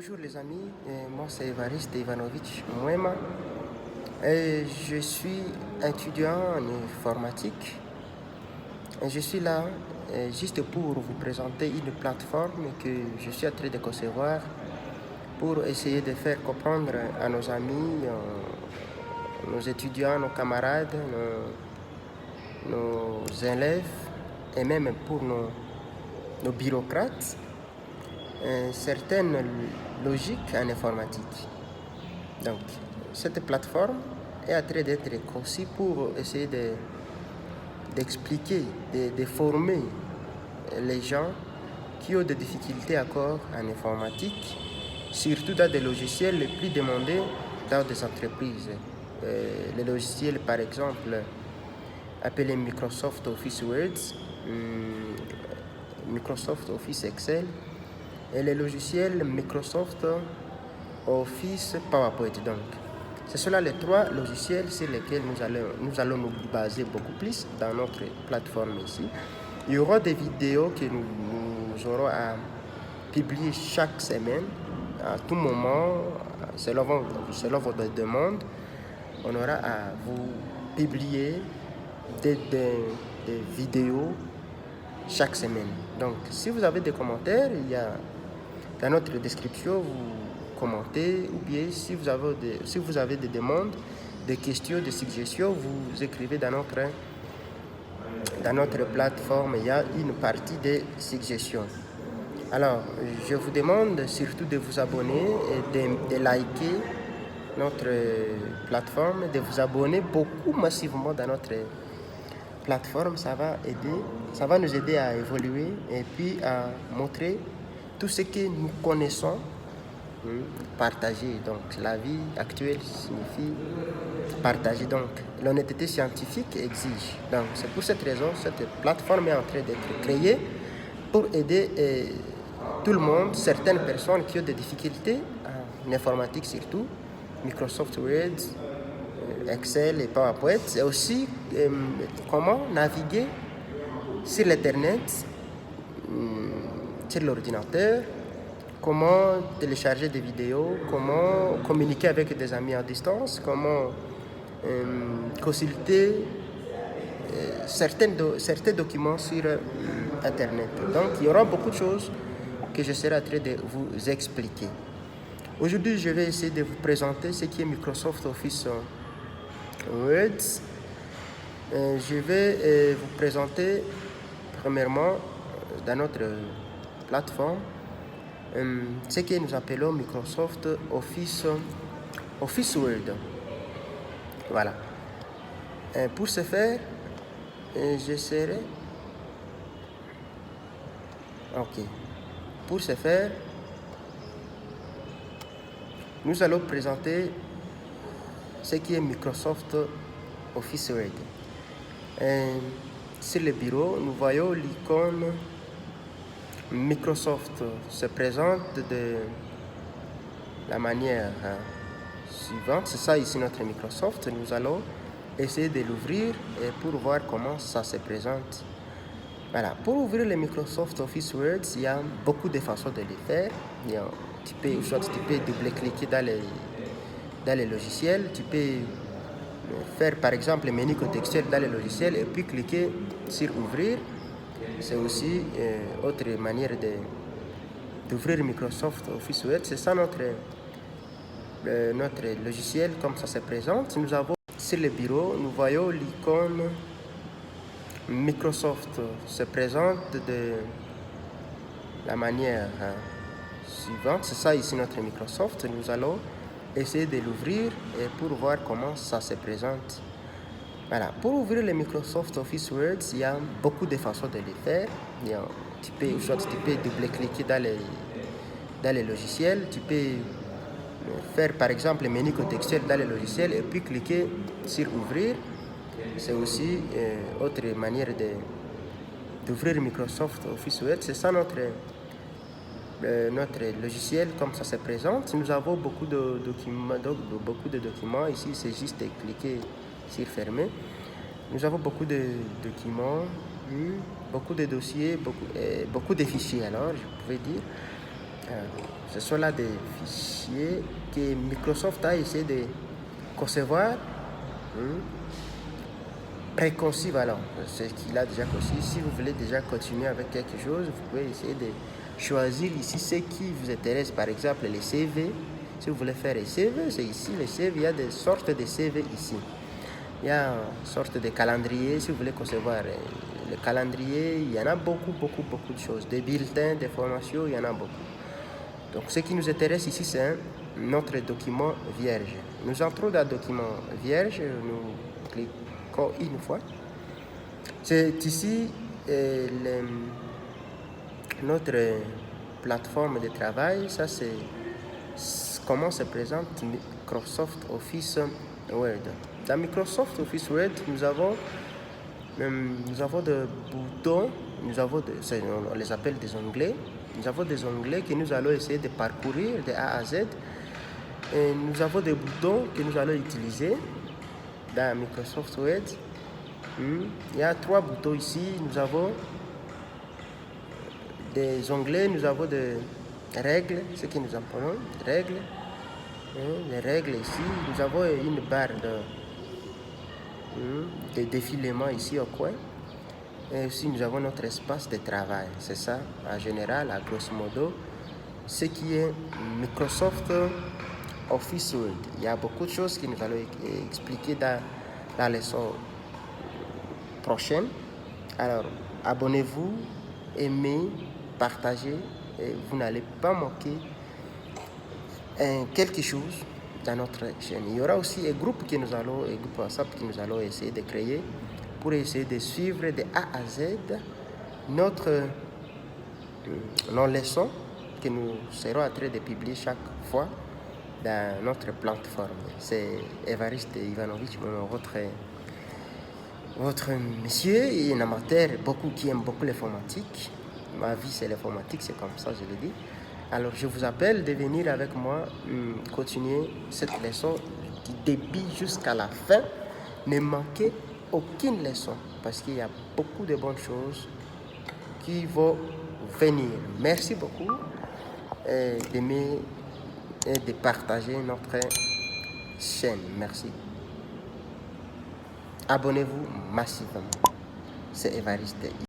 Bonjour les amis, moi c'est Evariste Ivanovic Mwema et je suis étudiant en informatique et je suis là juste pour vous présenter une plateforme que je suis en train de concevoir pour essayer de faire comprendre à nos amis, nos étudiants, nos camarades, nos élèves et même pour nos bureaucrates certaines logiques en informatique. Donc, cette plateforme est en train d'être conçue pour essayer d'expliquer, de former les gens qui ont des difficultés encore en informatique, surtout dans des logiciels les plus demandés dans des entreprises. Les logiciels, par exemple, appelés Microsoft Office Word, Microsoft Office Excel, et les logiciels Microsoft Office PowerPoint. Donc, ce sont là les trois logiciels sur lesquels nous allons nous baser beaucoup plus dans notre plateforme ici. Il y aura des vidéos que nous aurons à publier chaque semaine, à tout moment, selon votre demande. On aura à vous publier des vidéos chaque semaine. Donc, si vous avez des commentaires, il y a dans notre description, vous commentez, ou bien si vous avez des demandes, des questions, des suggestions, vous écrivez dans notre plateforme. Il y a une partie des suggestions. Alors, je vous demande surtout de vous abonner et de liker notre plateforme, de vous abonner beaucoup massivement dans notre plateforme. Ça va nous aider à évoluer et puis à montrer tout ce que nous connaissons, partager. Donc, la vie actuelle signifie partager. Donc, l'honnêteté scientifique exige. Donc, c'est pour cette raison que cette plateforme est en train d'être créée pour aider tout le monde, certaines personnes qui ont des difficultés en informatique surtout, Microsoft Word, Excel et PowerPoint, et aussi comment naviguer sur l'Internet, sur l'ordinateur, comment télécharger des vidéos, comment communiquer avec des amis à distance, comment consulter certains documents sur Internet. Donc, il y aura beaucoup de choses que je serai en train de vous expliquer. Aujourd'hui, je vais essayer de vous présenter ce qui est Microsoft Office Word. Je vais vous présenter premièrement dans notre plateforme ce que nous appelons Microsoft Office Word. Voilà. Pour ce faire, j'essaierai. Ok. Pour ce faire, nous allons présenter ce qui est Microsoft Office Word. Sur le bureau, nous voyons l'icône Microsoft se présente de la manière suivante. C'est ça ici notre Microsoft. Nous allons essayer de l'ouvrir et pour voir comment ça se présente. Voilà. Pour ouvrir le Microsoft Office Word, il y a beaucoup de façons de le faire. Tu peux double-cliquer dans les logiciels. Tu peux faire par exemple le menu contextuel dans les logiciels et puis cliquer sur ouvrir. C'est aussi autre manière d'ouvrir Microsoft Office Word. C'est ça notre logiciel comme ça se présente. Nous avons sur le bureau, nous voyons l'icône Microsoft se présente de la manière suivante. C'est ça ici notre Microsoft. Nous allons essayer de l'ouvrir et pour voir comment ça se présente. Voilà. Pour ouvrir le Microsoft Office Word, il y a beaucoup de façons de le faire. Tu peux double-cliquer dans les logiciels. Tu peux faire par exemple le menu contextuel dans les logiciels et puis cliquer sur ouvrir. C'est aussi autre manière d'ouvrir Microsoft Office Word. C'est ça notre logiciel comme ça se présente. Nous avons beaucoup de documents. Ici, c'est juste de cliquer sur fermer. Nous avons beaucoup de documents, beaucoup de dossiers, beaucoup de fichiers alors, je pouvais dire. Ce sont là des fichiers que Microsoft a essayé de concevoir, préconçus, voilà, ce qu'il a déjà conçu. Si vous voulez déjà continuer avec quelque chose, vous pouvez essayer de choisir ici ce qui vous intéresse. Par exemple, les CV. Si vous voulez faire les CV, c'est ici les CV. Il y a des sortes de CV ici. Il y a une sorte de calendrier. Si vous voulez concevoir le calendrier, il y en a beaucoup de choses. Des bulletins, des formations, il y en a beaucoup. Donc ce qui nous intéresse ici, c'est notre document vierge. Nous entrons dans le document vierge, nous cliquons une fois. C'est ici notre plateforme de travail. Ça, c'est comment se présente Microsoft Office Word. Dans Microsoft Office Word, nous avons des boutons, on les appelle des onglets. Nous avons des onglets que nous allons essayer de parcourir de A à Z. Et nous avons des boutons que nous allons utiliser dans Microsoft Word. Il y a 3 boutons ici. Nous avons des onglets, nous avons des règles, ce que nous appelons règles. Les règles ici. Nous avons une barre de défilement ici au coin. Et aussi, nous avons notre espace de travail. C'est ça, en général, à grosso modo, ce qui est Microsoft Office Word. Il y a beaucoup de choses que nous allons expliquer dans la leçon prochaine. Alors, abonnez-vous, aimez, partagez, et vous n'allez pas manquer quelque chose dans notre chaîne. Il y aura aussi un groupe WhatsApp que nous allons essayer de créer pour essayer de suivre de A à Z nos leçons que nous serons en train de publier chaque fois dans notre plateforme. C'est Evariste Ivanovic, votre monsieur et un amateur qui aime beaucoup l'informatique. Ma vie, c'est l'informatique, c'est comme ça, je le dis. Alors, je vous appelle de venir avec moi continuer cette leçon du début jusqu'à la fin. Ne manquez aucune leçon parce qu'il y a beaucoup de bonnes choses qui vont venir. Merci beaucoup d'aimer et de partager notre chaîne. Merci. Abonnez-vous massivement. C'est Evariste.